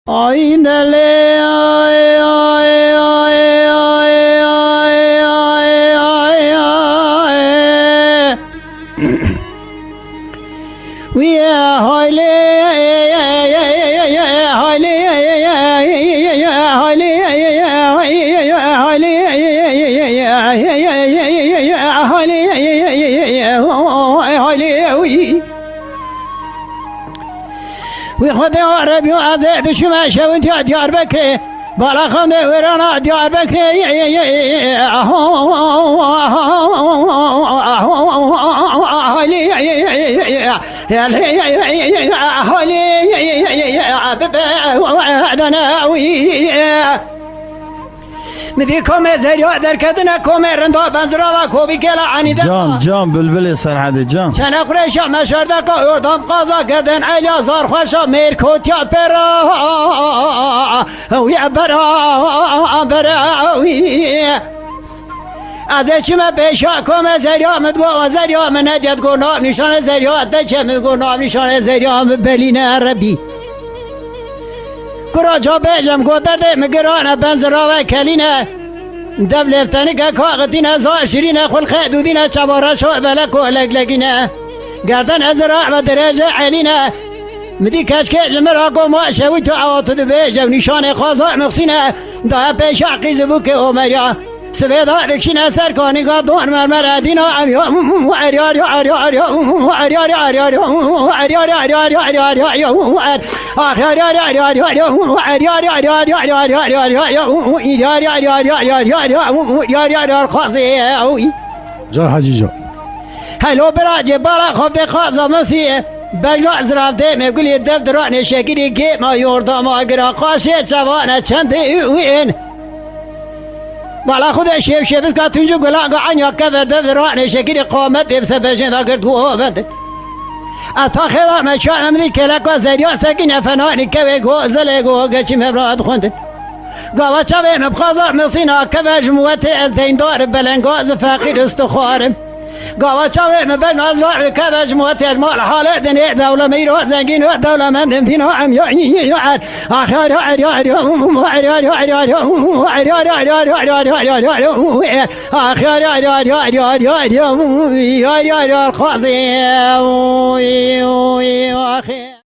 آینده ويا هايلي وخذ عربي وعزيد وشماشة وانت يا ديار بكري بالا خمدي ورانا ديار بكري مدي كومي زريو دركتنا كومي رندو بنزرا وكوبي كلا عنيدا جان بلبل سرحدي جان چن قریشا مشرده که اردام قضا کردن علی زار خوشا میرکوت یا برا وی برا از چیم پیشا کم زریا مدگو زریا من ندید گو نام نشان زریا دچه مدگو نام نشان زریا بلین عربی کرا جا بیجم گو درده مگرانه بنزرا و کلینه دولفتنی که کاغتینه زاشرینه خل خدودینه چباره شو بلک و لگلگینه گردن ازرع و درجه علینه مدی کشکه جمرا گو ما شوی تو عواطد بیجم نشان خوازا مخصینه دا پیش عقیز بو که اومریا سبیدا دکشینه سرکانی که دون مرمر دینا امیا عریاری عریاری عریاری عریاری عریاری عریاری عریاری عریاری جا حاجی جا هلو براجه بالا خفته خازا مسیح بجا زرافته میگولی دل درانه شکری که ما یوردام آگرا قاشه چوانه چنده اوین بالا خود شیب که تونجو گلان عنیا کفر دل درانه شکری قامت بسه بجن داگر تو آفد اتا خیلی مچان مدی کلکا زریا سکین فنانی که گوزل گوگچی مبراد خوندن گاوا چاوه مبخازا مصینا کفر جموت از دیندار بلنگاز فقیر استخوارم گاوا چاوه مبن از راه کفر جموت از مال حاله دنی دوله میرو زنگین و دوله من دنتینا هم یا آخر آخر